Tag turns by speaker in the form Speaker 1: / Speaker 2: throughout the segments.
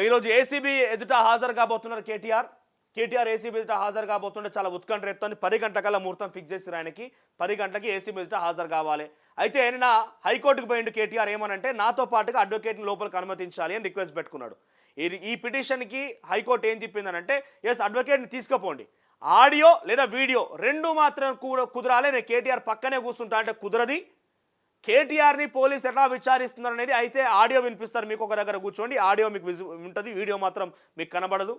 Speaker 1: ఈరోజు ఏసీబీ ఎదుట హాజరు కాబోతున్నారు కేటీఆర్ ఏసీబీ ఎదుట హాజరు కాబోతుంటే చాలా ఉత్కంఠ రేపుతోంది. 10 గంటలకల్లా ముహూర్తం ఫిక్స్ చేసి ఆయనకి 10 గంటలకి ఏసీబీ ఎదుట హాజరు కావాలి. అయితే నిన్న హైకోర్టుకు పోయిండు కేటీఆర్. ఏమనంటే నాతో పాటుగా అడ్వకేట్ని లోపలికి అనుమతించాలి అని రిక్వెస్ట్ పెట్టుకున్నాడు. ఈ పిటిషన్కి హైకోర్టు ఏం చెప్పిందనంటే ఎస్ అడ్వకేట్ని తీసుకుపోండి, ఆడియో లేదా వీడియో రెండు మాత్రం కుదరాలి, నేను కేటీఆర్ పక్కనే కూర్చుంటా అంటే కుదరది. కేటీఆర్ని పోలీసు ఎట్లా విచారిస్తున్నారు అనేది అయితే ఆడియో వినిపిస్తారు మీకు, ఒక దగ్గర కూర్చోండి, ఆడియో మీకు ఉంటుంది, వీడియో మాత్రం మీకు కనబడదు.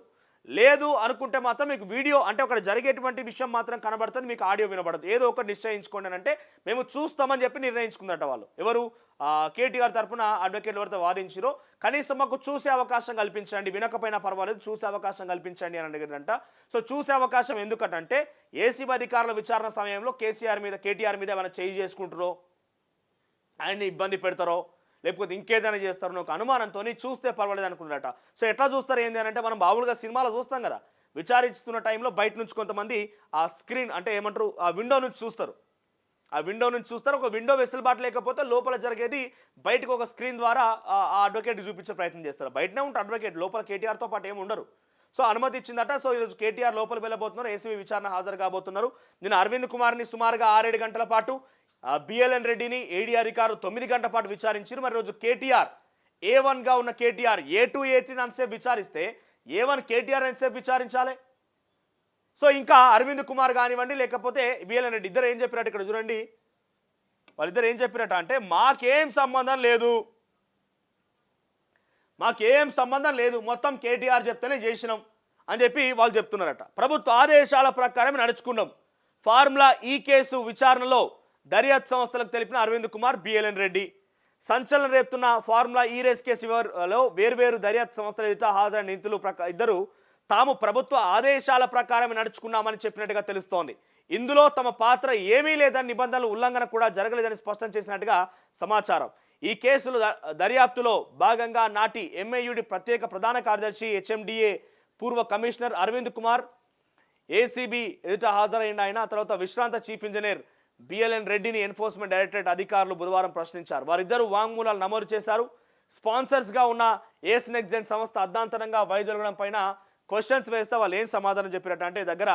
Speaker 1: లేదు అనుకుంటే మాత్రం మీకు వీడియో అంటే ఒక జరిగేటువంటి విషయం మాత్రం కనబడుతుంది, మీకు ఆడియో వినబడదు. ఏదో ఒకటి నిశ్చయించుకోండి అని అంటే మేము చూస్తామని చెప్పి నిర్ణయించుకుందట వాళ్ళు. ఎవరు కేటీఆర్ తరఫున అడ్వకేట్ ఎవరితో వాదించారో కనీసం మాకు చూసే అవకాశం కల్పించండి, వినకపోయినా పర్వాలేదు చూసే అవకాశం కల్పించండి అని అడిగారంట. సో చూసే అవకాశం ఎందుకంటే ఏసీబీ అధికారుల విచారణ సమయంలో కేటీఆర్ మీద ఏమైనా చేయి చేసుకుంటారో, ఆయన్ని ఇబ్బంది పెడతారో, లేకపోతే ఇంకేదైనా చేస్తారో ఒక అనుమానంతో చూస్తే పర్వాలేదు అనుకున్నారట. సో ఎట్లా చూస్తారు ఏంది అని అంటే మనం మామూలుగా సినిమాలో చూస్తాం కదా, విచారిస్తున్న టైంలో బయట నుంచి కొంతమంది ఆ స్క్రీన్ అంటే ఏమంటారు ఆ విండో నుంచి చూస్తారు, ఒక విండో వెసులుబాటు లేకపోతే లోపల జరిగేది బయటకు ఒక స్క్రీన్ ద్వారా ఆ అడ్వకేట్ చూపించే ప్రయత్నం చేస్తారు. బయటనే ఉంటారు అడ్వకేట్, లోపల కేటీఆర్తో పాటు ఏమి ఉండరు. సో అనుమతి ఇచ్చిందట. సో ఈరోజు కేటీఆర్ లోపలికి వెళ్ళబోతున్నారు, ఏసీబీ విచారణ హాజరు కాబోతున్నారు. నిన్న అరవింద్ కుమార్ని సుమారుగా 6-7 గంటల పాటు, బిఎల్ఎన్ రెడ్డిని ఏడీ అధికారులు 9 గంటల పాటు విచారించారు. మరి రోజు కేటీఆర్ A1గా ఉన్న కేటీఆర్ A2 A3 అంతసేపు విచారిస్తే A1 కేటీఆర్ ఎంతసేపు విచారించాలి? సో ఇంకా అరవింద్ కుమార్ కానివ్వండి లేకపోతే బిఎల్ఎన్ రెడ్డి ఇద్దరు ఏం చెప్పారట ఇక్కడ చూడండి. వాళ్ళిద్దరు ఏం చెప్పారట అంటే మాకేం సంబంధం లేదు, మొత్తం కేటీఆర్ చెప్తేనే చేసినాం అని చెప్పి వాళ్ళు చెప్తున్నారట. ప్రభుత్వ ఆదేశాల ప్రకారం నడుచుకున్నాం. ఫార్ములా ఈ కేసు విచారణలో దర్యాప్తు సంస్థలకు తెలిపిన అరవింద్ కుమార్, బిఎల్ఎన్ రెడ్డి. సంచలనం రేపుతున్న ఫార్ములా ఈ రేస్ కేసు వివరాలలో వేర్వేరు దర్యాప్తు సంస్థల ఎదుట హాజరైన నిందితులు ఇద్దరు తాము ప్రభుత్వ ఆదేశాల ప్రకారం నడుచుకున్నామని చెప్పినట్టుగా తెలుస్తోంది. ఇందులో తమ పాత్ర ఏమీ లేదని, నిబంధనల ఉల్లంఘన కూడా జరగలేదని స్పష్టం చేసినట్టుగా సమాచారం. ఈ కేసులో దర్యాప్తులో భాగంగా నాటి ఎంఐయుడి ప్రత్యేక ప్రధాన కార్యదర్శి హెచ్ఎండిఏ పూర్వ కమిషనర్ అరవింద్ కుమార్ ఏసీబీ ఎదుట హాజరైన ఆయన. తర్వాత విశ్రాంత చీఫ్ ఇంజనీర్ బిఎల్ఎన్ రెడ్డిని ఎన్ఫోర్స్మెంట్ డైరెక్టరేట్ అధికారులు బుధవారం ప్రశ్నించారు. వారిద్దరూ వాంగ్మూలాలు నమోదు చేశారు. స్పాన్సర్స్గా ఉన్న ఏస్ నెక్స్ట్ సంస్థ అర్ధాంతరంగా వైదొలగడం పైన క్వశ్చన్స్ వేస్తే వాళ్ళు ఏం సమాధానం చెప్పారట అంటే దగ్గర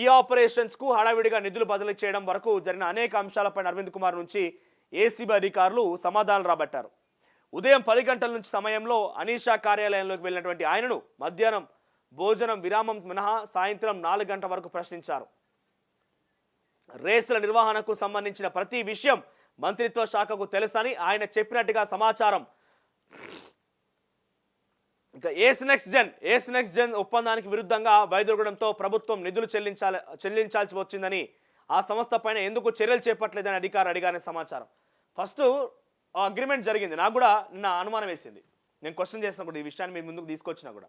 Speaker 1: ఈ ఆపరేషన్స్కు హడావిడిగా నిధులు బదిలీ చేయడం వరకు జరిగిన అనేక అంశాలపైన అరవింద్ కుమార్ నుంచి ఏసీబీ అధికారులు సమాధానాలు రాబట్టారు. ఉదయం 10 గంటల నుంచి సమయంలో అనీషా కార్యాలయంలోకి వెళ్ళినటువంటి ఆయనను మధ్యాహ్నం భోజనం విరామం మినహా సాయంత్రం 4 గంటల వరకు ప్రశ్నించారు. రేసుల నిర్వహణకు సంబంధించిన ప్రతి విషయం మంత్రిత్వ శాఖకు తెలుసని ఆయన చెప్పినట్టుగా సమాచారం. ఇక ఏస్ నెక్స్ట్ జెన్ ఒప్పందానికి విరుద్ధంగా వైదొలగడంతో ప్రభుత్వం నిధులు చెల్లించాల్సి వచ్చిందని, ఆ సంస్థ పైన ఎందుకు చర్యలు చేపట్టలేదని అధికారులు అడిగారని సమాచారం. ఫస్ట్ అగ్రిమెంట్ జరిగింది, నాకు కూడా నిన్న అనుమానం వేసింది. నేను క్వశ్చన్ చేసిన కూడా ఈ విషయాన్ని మీ ముందుకు తీసుకొచ్చినా కూడా,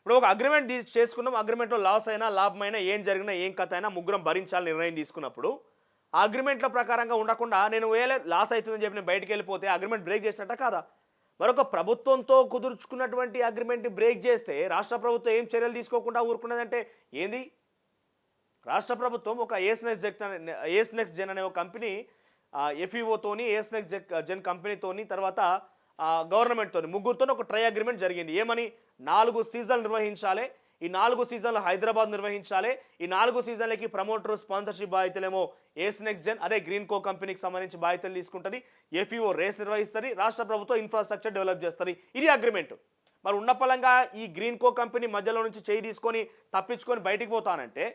Speaker 1: ఇప్పుడు ఒక అగ్రిమెంట్ చేసుకున్నాం, అగ్రిమెంట్లో లాస్ అయినా లాభమైనా ఏం జరిగినా ఏం కథ అయినా ముగ్గురం భరించాలని నిర్ణయం తీసుకున్నప్పుడు ఆ అగ్రిమెంట్ల ప్రకారంగా ఉండకుండా నేను లాస్ అవుతుందని చెప్పి నేను బయటకు వెళ్ళిపోతే అగ్రిమెంట్ బ్రేక్ చేసినట్ట కాదా? మరొక ప్రభుత్వంతో కుదుర్చుకున్నటువంటి అగ్రిమెంట్ బ్రేక్ చేస్తే రాష్ట్ర ప్రభుత్వం ఏం చర్యలు తీసుకోకుండా ఊరుకున్నదంటే ఏంది? రాష్ట్ర ప్రభుత్వం ఒక ఏస్ నెక్స్ట్ జెన్ అనే ఒక కంపెనీ ఎఫ్ఈఓతోని ఏస్ నెక్స్ట్ జెన్ కంపెనీతోని తర్వాత గవర్నమెంట్తో ముగ్గురుతో ఒక ట్రై అగ్రిమెంట్ జరిగింది. ఏమని 4 సీజన్లు నిర్వహించాలి, ఈ 4 సీజన్లు హైదరాబాద్ నిర్వహించాలి, ఈ 4 సీజన్లకి ప్రమోటర్ స్పాన్సర్షిప్ బాధ్యతలేమో ఏస్ నెక్స్ట్ జెన్ అదే గ్రీన్ కో కంపెనీకి సంబంధించి బాధ్యతలు తీసుకుంటుంది, ఎఫ్ఈఓ రేస్ నిర్వహిస్తుంది, రాష్ట్ర ప్రభుత్వం ఇన్ఫ్రాస్ట్రక్చర్ డెవలప్ చేస్తుంది. ఇది అగ్రిమెంట్. మరి ఉన్న పలంగా ఈ గ్రీన్ కో కంపెనీ మధ్యలో నుంచి చేయి తీసుకొని తప్పించుకొని బయటికి పోతానంటే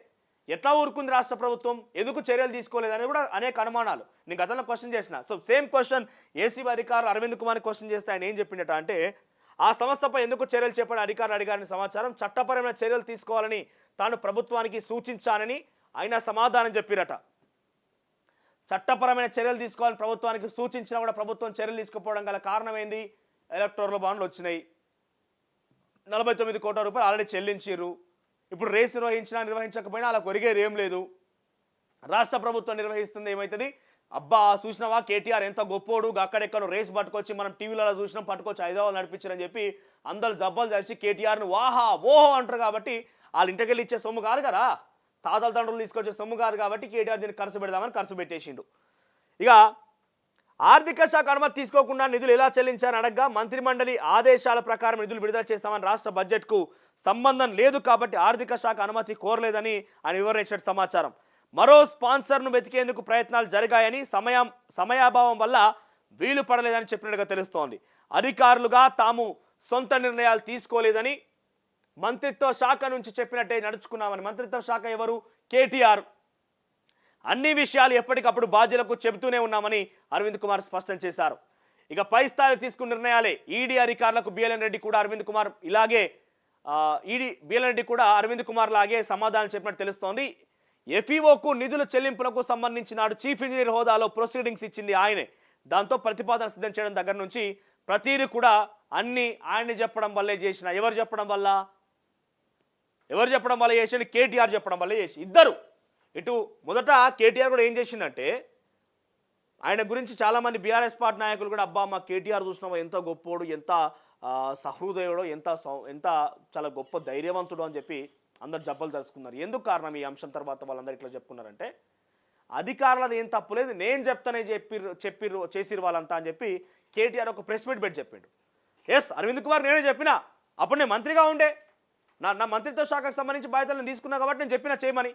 Speaker 1: ఎట్లా ఊరుకుంది రాష్ట్ర ప్రభుత్వం? ఎందుకు చర్యలు తీసుకోలేదని కూడా అనేక అనుమానాలు నేను గతంలో క్వశ్చన్ చేసిన. సో సేమ్ క్వశ్చన్ ఏసీబీ అధికారులు అరవింద్ కుమార్ క్వశ్చన్ చేస్తే ఆయన ఏం చెప్పిండట అంటే ఆ సంస్థపై ఎందుకు చర్యలు చేపట్టిన అధికారులు అడిగారని సమాచారం. చట్టపరమైన చర్యలు తీసుకోవాలని తాను ప్రభుత్వానికి సూచించానని ఆయన సమాధానం చెప్పిరట. చట్టపరమైన చర్యలు తీసుకోవాలని ప్రభుత్వానికి సూచించినా కూడా ప్రభుత్వం చర్యలు తీసుకోకపోవడం గల కారణం ఏంది? ఎలక్టోరల్ బాండ్లు వచ్చినాయి, 49 కోట్ల రూపాయలు ఆల్రెడీ చెల్లించారు. ఇప్పుడు రేస్ నిర్వహించకపోయినా అలా కొరిగేది ఏం లేదు. రాష్ట్ర ప్రభుత్వం నిర్వహిస్తుంది ఏమవుతుంది? అబ్బా చూసినావా కేటీఆర్ ఎంత గొప్పోడు, అక్కడెక్కడ రేస్ పట్టుకొచ్చి మనం టీవీలలో చూసినాం, పట్టుకొచ్చి హైదరాబాద్ నడిపించారని చెప్పి అందరు జబ్బలు చేసి కేటీఆర్ను వాహా ఓహో అంటారు. కాబట్టి వాళ్ళ ఇంటికెళ్ళి ఇచ్చే సొమ్ము కాదు కదా, తాతల తండ్రులు తీసుకొచ్చే సొమ్ము కాదు కాబట్టి కేటీఆర్ దీన్ని ఖర్చు పెడదామని ఖర్చు పెట్టేసిండు. ఇక ఆర్థిక శాఖ అనుమతి తీసుకోకుండా నిధులు ఎలా చెల్లించారని అడగ్గా మంత్రిమండలి ఆదేశాల ప్రకారం నిధులు విడుదల చేస్తామని రాష్ట్ర బడ్జెట్కు సంబంధం లేదు కాబట్టి ఆర్థిక శాఖ అనుమతి కోరలేదని ఆయన వివరించిన సమాచారం. మరో స్పాన్సర్ను వెతికేందుకు ప్రయత్నాలు జరిగాయని సమయాభావం వల్ల వీలు పడలేదని చెప్పినట్టుగా తెలుస్తోంది. అధికారులుగా తాము సొంత నిర్ణయాలు తీసుకోలేదని మంత్రిత్వ శాఖ నుంచి చెప్పినట్టే నడుచుకున్నామని. మంత్రిత్వ శాఖ ఎవరు? కేటీఆర్. అన్ని విషయాలు ఎప్పటికప్పుడు బాధ్యులకు చెబుతూనే ఉన్నామని అరవింద్ కుమార్ స్పష్టం చేశారు. ఇక పై స్థాయిలో తీసుకున్న నిర్ణయాలే. ఈడీ అధికారులకు బిఎల్ఎన్ రెడ్డి కూడా అరవింద్ కుమార్ ఇలాగే బిఎల్ఎన్ రెడ్డి కూడా అరవింద్ కుమార్ లాగే సమాధానం చెప్పినట్టు తెలుస్తోంది. ఎఫ్ఈఓకు నిధుల చెల్లింపులకు సంబంధించి నాడు చీఫ్ ఇంజనీర్ హోదాలో ప్రొసీడింగ్స్ ఇచ్చింది ఆయనే. దాంతో ప్రతిపాదన సిద్ధం చేయడం దగ్గర నుంచి ప్రతిదీ కూడా అన్ని ఆయన్ని చెప్పడం వల్లే చేసిన. ఎవరు చెప్పడం వల్ల చేసి? కేటీఆర్ చెప్పడం వల్లే చేసి. ఇద్దరు ఇటు మొదట కేటీఆర్ కూడా ఏం చేసిందంటే ఆయన గురించి చాలామంది బీఆర్ఎస్ పార్టీ నాయకులు కూడా అబ్బా మా కేటీఆర్ చూసినామో ఎంత గొప్పోడు, ఎంత సహృదయుడో, ఎంత చాలా గొప్ప ధైర్యవంతుడు అని చెప్పి అందరు జబ్బలు తెలుసుకున్నారు. ఎందుకు కారణం ఈ అంశం తర్వాత వాళ్ళందరూ ఇట్లా చెప్పుకున్నారంటే అధికారులది ఏం తప్పులేదు, నేను చెప్తానే చెప్పిర్రు చేసిరు వాళ్ళంతా అని చెప్పి కేటీఆర్ ఒక ప్రెస్ మీట్ పెట్టి చెప్పిండు. ఎస్, అరవింద్ కుమార్ నేనే చెప్పినా, అప్పుడు నేను మంత్రిగా ఉండే, నా మంత్రిత్వ శాఖకు సంబంధించి బాధ్యతలను తీసుకున్నా కాబట్టి నేను చెప్పినా చేయమని.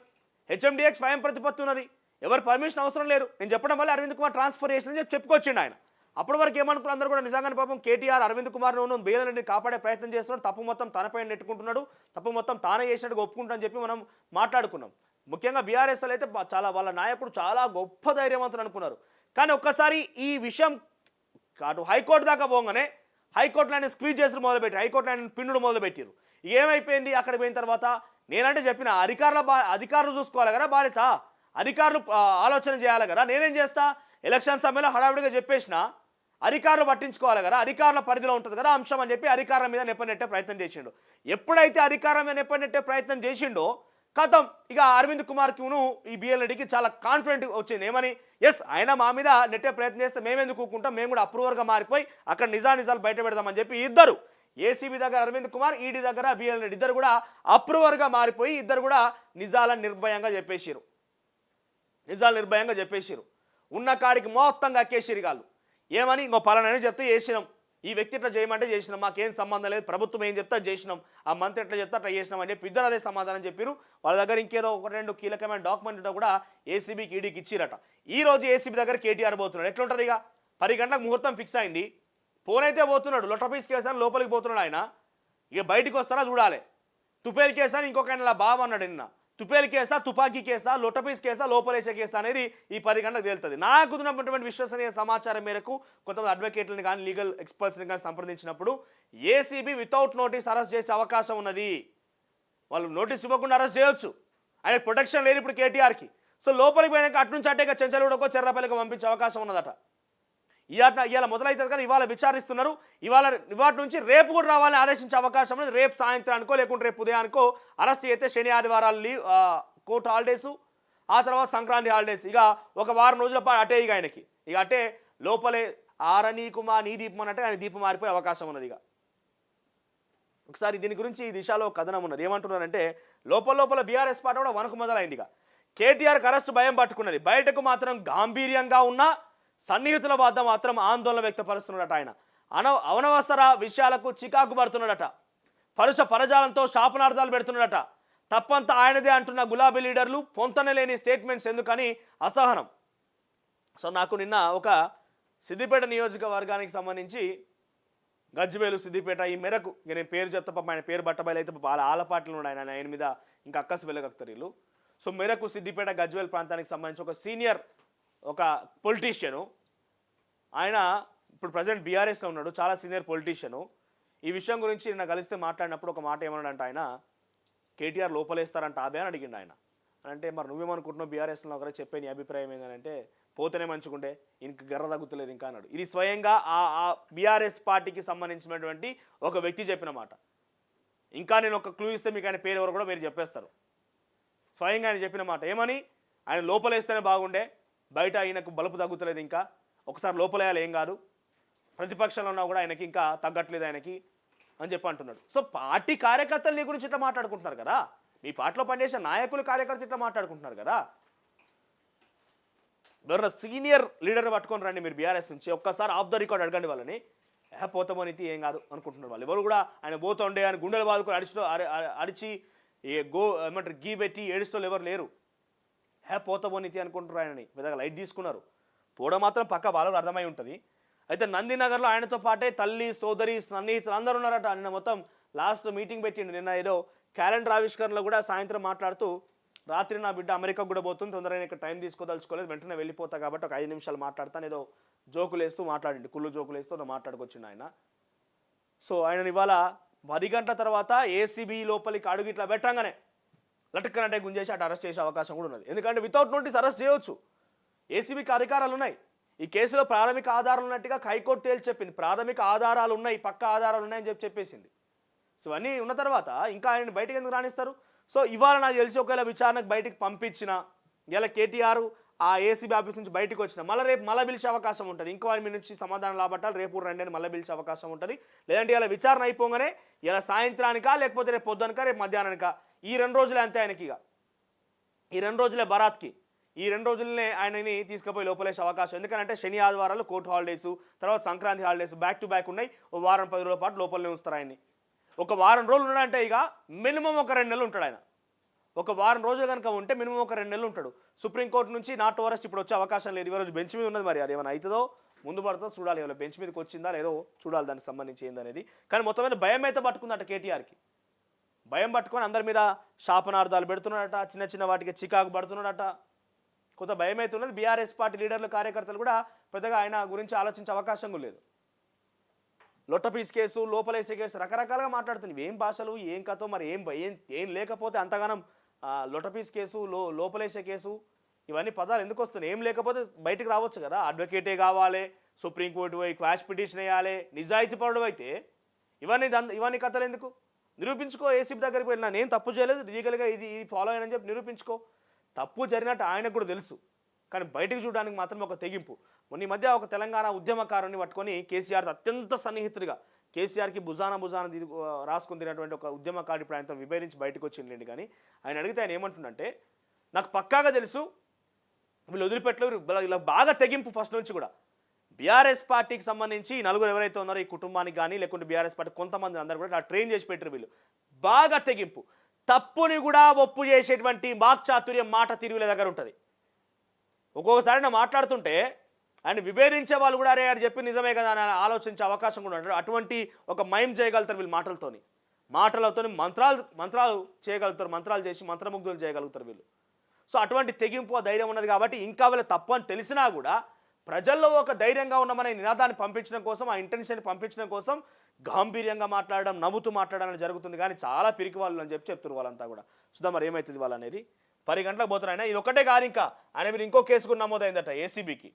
Speaker 1: హెచ్ఎండిఎక్స్ స్వయం ప్రతిపత్తి ఉన్నది, ఎవరు పర్మిషన్ అవసరం లేరు, నేను చెప్పడం వల్ల అరవింద్ కుమార్ ట్రాన్స్ఫర్ చేసిన చెప్పి చెప్పుకొచ్చిండు ఆయన. అప్పటి వరకు ఏమనుకున్నారు అందరూ కూడా నిజంగానే పాపం కేటీఆర్ అరవింద్ కుమార్ను బిఎల్ఎన్ రెడ్డిని కాపాడే ప్రయత్నం చేస్తున్నాడు, తప్పు మొత్తం తనపై నెట్టుకుంటున్నాడు, తప్పు మొత్తం తానే చేసినట్టుగా ఒప్పుకుంటానని చెప్పి మనం మాట్లాడుకున్నాం. ముఖ్యంగా బీఆర్ఎస్లో అయితే చాలా వాళ్ళ నాయకుడు చాలా గొప్ప ధైర్యవంతులు అనుకున్నారు. కానీ ఒక్కసారి ఈ విషయం అటు హైకోర్టు దాకా పోగానే హైకోర్టులో ఆయన స్క్వీజ్ చేసి మొదలుపెట్టారు, హైకోర్టులో ఆయన పిండుడు మొదలుపెట్టారు. ఏమైపోయింది అక్కడ పోయిన తర్వాత? నేనంటే చెప్పిన అధికారులు చూసుకోవాలి కదా బాధ్యత, అధికారులు ఆలోచన చేయాలి కదా. నేనేం చేస్తా, ఎలక్షన్ సమయంలో హడావిడిగా చెప్పేసిన అధికారులు పట్టించుకోవాలి కదా, అధికారుల పరిధిలో ఉంటుంది కదా అంశం అని చెప్పి అధికారుల మీద నెప్పనెట్టే ప్రయత్నం చేసిండు. ఎప్పుడైతే అధికారం మీద నెప్పనెట్టే ప్రయత్నం చేసిండో కథం ఇక అరవింద్ కుమార్కిను ఈ బిఎల్ రెడ్డికి చాలా కాన్ఫిడెంట్ వచ్చింది. ఏమని? ఎస్, ఆయన మా మీద నెట్టే ప్రయత్నం చేస్తే మేమెందుకు కూకుంటాం, మేము కూడా అప్రూవర్గా మారిపోయి అక్కడ నిజాలు బయట పెడదామని చెప్పి ఇద్దరు ఏసీబీ దగ్గర అరవింద్ కుమార్, ఈడీ దగ్గర బిఎల్ రెడ్డి ఇద్దరు కూడా అప్రూవర్గా మారిపోయి ఇద్దరు కూడా నిజాలను నిర్భయంగా చెప్పేసిరు. ఉన్న కాడికి మొత్తంగా అక్కేసిరు కాళ్ళు. ఏమని? ఇంకో పలానని చెప్తే చేసినాం, ఈ వ్యక్తి ఇట్లా చేయమంటే చేసినాం, మాకేం సంబంధం లేదు, ప్రభుత్వం ఏం చెప్తే చేసినాం, ఆ మంత్రి ఎట్లా చెప్తే అట్లా చేసినాం అని చెప్పి ఇద్దరు అదే సమాధానం చెప్పారు. వాళ్ళ దగ్గర ఇంకేదో ఒక రెండు కీలకమైన డాక్యుమెంట్ కూడా ఏసీబీకి ఈడీకి ఇచ్చిరట. ఈ రోజు ఏసీబీ దగ్గర కేటీఆర్ పోతున్నాడు. ఎట్లుంటుంది? ఇక 10 గంటలకు ముహూర్తం ఫిక్స్ అయింది, పోనైతే పోతున్నాడు, లొట్టపీస్ కేసాను లోపలికి పోతున్నాడు ఆయన. ఇక బయటికి వస్తారా చూడాలి. తుపేల్ కేసాను ఇంకొక ఆయన బాబు అన్నాడు నిన్న, తుపేల్ కేసా, తుపాకీ కేసా, లొట్టపీస్ కేసా, లోపలేసే కేసా అనేది ఈ 10 గంటలకు తేలుతుంది. నాకు ఉన్నటువంటి విశ్వసనీయ సమాచారం మేరకు కొంతమంది అడ్వకేట్లను కానీ లీగల్ ఎక్స్పర్ట్స్ని కానీ సంప్రదించినప్పుడు ఏసీబీ వితౌట్ నోటీస్ అరెస్ట్ చేసే అవకాశం ఉన్నది. వాళ్ళు నోటీస్ ఇవ్వకుండా అరెస్ట్ చేయొచ్చు, ఆయనకు ప్రొటెక్షన్ లేదు ఇప్పుడు కేటీఆర్కి. సో లోపలికి పోయినాక అటు నుంచి అట్టేగా చెంచలూడకో చెర్రపల్లికి పంపించే అవకాశం ఉన్నదట. ఇవాళ మొదలవుతుంది కానీ ఇవాళ విచారిస్తున్నారు. ఇవాటి నుంచి రేపు కూడా రావాలని ఆదేశించే అవకాశం ఉన్నది. రేపు సాయంత్రానికో లేకుంటే రేపు ఉదయానికో అరెస్ట్ చేస్తే శని ఆదివారాలు లీవ్, కోర్టు హాలిడేసు, ఆ తర్వాత సంక్రాంతి హాలిడేస్, ఇక ఒక వారం రోజుల పాటు అటే ఇక ఆయనకి ఇక అటే లోపలే ఆరనీకుమా నీ దీపం అన్నట్టు ఆయన దీపం మారిపోయే అవకాశం ఉన్నది. ఇక ఒకసారి దీని గురించి ఈ దిశలో కథనం ఉన్నది. ఏమంటున్నారంటే లోపల బీఆర్ఎస్ పార్టీ కూడా వణుకు మొదలైంది. ఇక కేటీఆర్కి అరెస్టు భయం పట్టుకున్నది. బయటకు మాత్రం గాంభీర్యంగా ఉన్న సన్నిహితుల వద్ద మాత్రం ఆందోళన వ్యక్తపరుస్తున్నాడట. ఆయన అనవసర విషయాలకు చికాకు పడుతున్నాడట. పరుష పరజాలంతో శాపనార్థాలు పెడుతున్నాడట. తప్పంతా ఆయనదే అంటున్న గులాబీ లీడర్లు పొంతనలేని స్టేట్మెంట్స్ ఎందుకని అసహనం. సో నాకు నిన్న ఒక సిద్దిపేట నియోజకవర్గానికి సంబంధించి గజ్వేలు సిద్దిపేట ఈ మేరకు నేను పేరు చెప్తా, పాప ఆయన పేరు బట్టబయలు అయితే ఆలపాట్లు ఉన్నాయి ఆయన మీద ఇంకా అక్కసు వెళ్ళగలుగుతారు వీళ్ళు. సో మేరకు సిద్దిపేట గజ్వేల్ ప్రాంతానికి సంబంధించి ఒక సీనియర్ ఒక పొలిటీషియను, ఆయన ఇప్పుడు ప్రజెంట్ బీఆర్ఎస్లో ఉన్నాడు, చాలా సీనియర్ పొలిటీషియను. ఈ విషయం గురించి నిన్న కలిస్తే మాట్లాడినప్పుడు ఒక మాట ఏమన్నాడంటే ఆయన కేటీఆర్ లోపలేస్తారంట ఆబే అని అడిగిండు ఆయన. అంటే మరి నువ్వేమనుకుంటున్నావు బీఆర్ఎస్లో ఒకరే చెప్పే నీ అభిప్రాయం ఏంటంటే పోతేనే మంచుకుంటే ఇంక గర్ర తగ్గుతలేదు ఇంకా అన్నాడు. ఇది స్వయంగా ఆ బీఆర్ఎస్ పార్టీకి సంబంధించినటువంటి ఒక వ్యక్తి చెప్పిన మాట. ఇంకా నేను ఒక క్లూ ఇస్తే మీకు ఆయన పేరు ఎవరు కూడా మీరు చెప్పేస్తారు. స్వయంగా ఆయన చెప్పిన మాట ఏమని? ఆయన లోపలేస్తేనే బాగుండే, బయట ఆయనకు బలుపు తగ్గుతలేదు, ఇంకా ఒకసారి లోపలేయాలి ఏం కాదు, ప్రతిపక్షంలో ఉన్నా కూడా ఆయనకి ఇంకా తగ్గట్లేదు ఆయనకి అని చెప్పి అంటున్నాడు. సో పార్టీ కార్యకర్తలు నీ గురించి ఇట్లా మాట్లాడుకుంటున్నారు కదా, మీ పార్టీలో పనిచేసే నాయకులు కార్యకర్తలు ఇట్లా మాట్లాడుకుంటున్నారు కదా. ఎవరైనా సీనియర్ లీడర్ పట్టుకొని రండి మీరు బీఆర్ఎస్ నుంచి, ఒక్కసారి ఆఫ్ ద రికార్డ్ అడగండి వాళ్ళని. పోతామని ఏం కాదు అనుకుంటున్నారు వాళ్ళు. ఎవరు కూడా ఆయన పోతుండే అని గుండెలు బాదుకొని అడిచి ఏమంటారు గీ పెట్టి ఏడుస్తూ ఎవరు లేరు. పోతామోనితి అనుకుంటున్నారు ఆయనని, పెద్దగా లైట్ తీసుకున్నారు. పోవడం మాత్రం పక్క వాళ్ళకు అర్థమై ఉంటుంది. అయితే నందినగర్లో ఆయనతో పాటే తల్లి, సోదరి, సన్నిహితులు అందరూ ఉన్నారట. నిన్న మొత్తం లాస్ట్ మీటింగ్ పెట్టిండు. నిన్న ఏదో క్యాలెండర్ ఆవిష్కరణలో కూడా సాయంత్రం మాట్లాడుతూ, రాత్రి నా బిడ్డ అమెరికాకు కూడా పోతుంది, తొందరగా ఇక్కడ టైం తీసుకోదలుచుకోలేదు, వెంటనే వెళ్ళిపోతా కాబట్టి ఒక 5 నిమిషాలు మాట్లాడతాను, ఏదో జోకులు వేస్తూ మాట్లాడిండు, కుళ్ళు జోకులు వేస్తూ మాట్లాడుకొచ్చిండు ఆయన. సో ఆయన ఇవాళ 10 గంటల తర్వాత ఏసీబీ లోపలికి అడుగు ఇట్లా పెట్టంగానే లటక్కనంటే గుంజేసి అటు అరెస్ట్ చేసే అవకాశం కూడా ఉన్నది. ఎందుకంటే వితౌట్ నోటీస్ అరెస్ట్ చేయవచ్చు, ఏసీబీకి అధికారాలు ఉన్నాయి. ఈ కేసులో ప్రాథమిక ఆధారాలు ఉన్నట్టుగా హైకోర్టు తేల్చి చెప్పింది. ప్రాథమిక ఆధారాలు ఉన్నాయి, పక్క ఆధారాలు ఉన్నాయని చెప్పేసింది. సో అన్నీ ఉన్న తర్వాత ఇంకా ఆయన బయటకు ఎందుకు రాణిస్తారు? సో ఇవాళ నాకు తెలిసి ఒకవేళ విచారణకు బయటికి పంపించిన, ఇలా కేటీఆర్ ఆ ఏసీబీ ఆఫీస్ నుంచి బయటకు వచ్చిన, రేపు మళ్ళీ పిలిచే అవకాశం ఉంటుంది. ఇంకో 5 నుంచి సమాధానం లాబట్టాలి, రేపు 2 అని మళ్ళీ పిలిచే అవకాశం ఉంటుంది. లేదంటే ఇలా విచారణ అయిపోగానే ఇలా సాయంత్రానికా లేకపోతే రేపు పొద్దునకా రేపు మధ్యాహ్నానికా, ఈ 2 రోజులే అంతే ఆయనకి. ఇక ఈ 2 రోజులే బరాత్కి, ఈ 2 రోజులనే ఆయనని తీసుకుపోయి లోపలేసే అవకాశం. ఎందుకంటే శని ఆదివారాలు కోర్టు హాలిడేస్, తర్వాత Sankranti holidays back to back ఉన్నాయి. ఓ వారం 10 రోజుల పాటు లోపలనే ఉంచుతారు ఆయన్ని. ఒక వారం రోజులు ఉన్నాడంటే ఇక మినిమం ఒక 2 నెలలు ఉంటాడు ఆయన. ఒక వారం రోజులు కనుక ఉంటే మినిమం ఒక 2 నెలలు ఉంటాడు. సుప్రీంకోర్టు నుంచి నాట్ ఓవరెస్ట్ ఇప్పుడు వచ్చే అవకాశం లేదు. ఈరోజు బెంచ్ మీద ఉన్నది, మరి అది ఏమైనా అవుతుందో ముందు పడుతుందో చూడాలి. ఇవాళ బెంచ్ మీదకి వచ్చిందా లేదో చూడాలి, దానికి సంబంధించి ఏందనేది. కానీ మొత్తం మీద భయం అయితే పట్టుకుందట కేటీఆర్కి. భయం పట్టుకొని అందరి మీద శాపనార్థాలు పెడుతున్నాడట, చిన్న చిన్న వాటికి చికాకు పడుతున్నాడట. కొంత భయం అయితే ఉన్నది. బీఆర్ఎస్ పార్టీ లీడర్లు, కార్యకర్తలు కూడా పెద్దగా ఆయన గురించి ఆలోచించే అవకాశం కూడా లేదు. లొట్టపీస్ కేసు, లోపలేసే కేసు, రకరకాలుగా మాట్లాడుతుంది. ఏం భాషలు, ఏం కథో మరి, ఏం లేకపోతే అంతగానం లొట్టపీస్ కేసు, లోపలేసే కేసు, ఇవన్నీ పదాలు ఎందుకు వస్తున్నాయి? ఏం లేకపోతే బయటకు రావచ్చు కదా. అడ్వకేటే కావాలి, సుప్రీంకోర్టు పోయి క్వాష్ పిటిషన్ వేయాలి, నిజాయితీ పరుడు అయితే ఇవన్నీ కథలు ఎందుకు? నిరూపించుకో, ఏసీబీ దగ్గరికి వెళ్ళినా నేను తప్పు చేయలేదు, లీగల్గా ఇది ఫాలో అయినని చెప్పి నిరూపించుకో. తప్పు జరిగినట్టు ఆయనకు కూడా తెలుసు, కానీ బయటకు చూడడానికి మాత్రం ఒక తెగింపు. మొన్న మధ్య ఒక తెలంగాణ ఉద్యమకారుని పట్టుకొని కేసీఆర్ అత్యంత సన్నిహితుడిగా, కేసీఆర్కి భుజాన రాసుకుని తినటువంటి ఒక ఉద్యమకారుడు ఇప్పుడు ఆయనతో విభేదించి బయటకు వచ్చిందండి. కానీ ఆయన అడిగితే ఆయన ఏమంటుండంటే, నాకు పక్కాగా తెలుసు వీళ్ళు వదిలిపెట్టలేరు, ఇలా బాగా తెగింపు ఫస్ట్ నుంచి కూడా. బీఆర్ఎస్ పార్టీకి సంబంధించి 4 ఎవరైతే ఉన్నారో ఈ కుటుంబానికి కానీ, లేకుంటే బీఆర్ఎస్ పార్టీ కొంతమంది అందరూ కూడా ట్రైన్ చేసి పెట్టారు. వీళ్ళు బాగా తెగింపు, తప్పుని కూడా ఒప్పు చేసేటువంటి వాక్చాతుర్యం, మాట తీరు వీళ్ళ దగ్గర ఉంటుంది. ఒక్కొక్కసారి నేను మాట్లాడుతుంటే ఆయన విభేదించే వాళ్ళు కూడా అరే అని చెప్పి నిజమే కదా అని ఆలోచించే అవకాశం కూడా ఉంటారు. అటువంటి ఒక మైమ్ చేయగలుగుతారు వీళ్ళు. మాటలతో మంత్రాలు చేయగలుగుతారు, మంత్రాలు చేసి మంత్రముగ్ధులు చేయగలుగుతారు వీళ్ళు. సో అటువంటి తెగింపు, ధైర్యం ఉన్నది కాబట్టి ఇంకా వీళ్ళ తప్పు అని తెలిసినా కూడా ప్రజల్లో ఒక ధైర్యంగా ఉన్నామనే నినాదాన్ని పంపించడం కోసం, ఆ ఇంటెన్షన్ పంపించడం కోసం గాంభీర్యంగా మాట్లాడడం, నవ్వుతూ మాట్లాడడం జరుగుతుంది. కానీ చాలా పిరికి వాళ్ళు అని చెప్తున్నారు వాళ్ళంతా కూడా. చూద్దాం మరి ఏమవుతుంది వాళ్ళు అనేది. 10 గంటలకు పోతారు ఆయన. ఇది ఒకటే కాదు, ఇంకా ఆయన మీరు ఇంకో కేసు కూడా నమోదైందట ఏసీబీకి.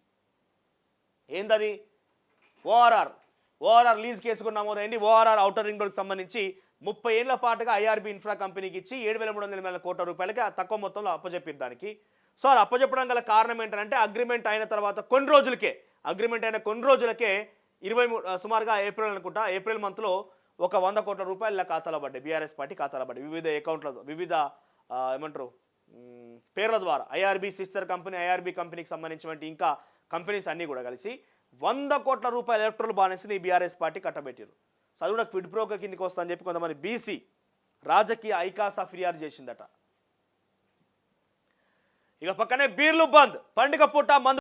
Speaker 1: ఏందది? ఓఆర్ఆర్ లీజ్ కేసు కూడా నమోదైంది. ఓఆర్ఆర్ ఔటర్ రింగ్ రోడ్కి సంబంధించి 30 ఏళ్ల పాటుగా ఐఆర్బీ ఇన్ఫ్రా కంపెనీకి ఇచ్చి 7,300 కోట్ల రూపాయలకి తక్కువ మొత్తంలో అప్పచెప్పారు దానికి. సో అది అప్పచెప్పడం గల కారణం ఏంటంటే అగ్రిమెంట్ అయిన తర్వాత కొన్ని రోజులకే 23 సుమారుగా ఏప్రిల్ మంత్లో ఒక 100 కోట్ల రూపాయల ఖాతాలో పడ్డాయి, బీఆర్ఎస్ పార్టీ ఖాతాలో పడ్డాయి. వివిధ అకౌంట్ల, వివిధ ఏమంటారు పేర్ల ద్వారా ఐఆర్బీ సిస్టర్ కంపెనీ, ఐఆర్బీ కంపెనీకి సంబంధించినటువంటి ఇంకా కంపెనీస్ అన్నీ కూడా కలిసి 100 కోట్ల రూపాయల ఎలక్ట్రల్ బాలెన్స్ని బీఆర్ఎస్ పార్టీ కట్టబెట్టారు. సో అది కూడా క్విడ్ ప్రోగా కిందకి వస్తా అని చెప్పి కొంతమంది బీసీ రాజకీయ ఐకాసా ఫిర్యాదు చేసిందట. ఇక పక్కనే బీర్లు బంద్, పండుగ పూట మందు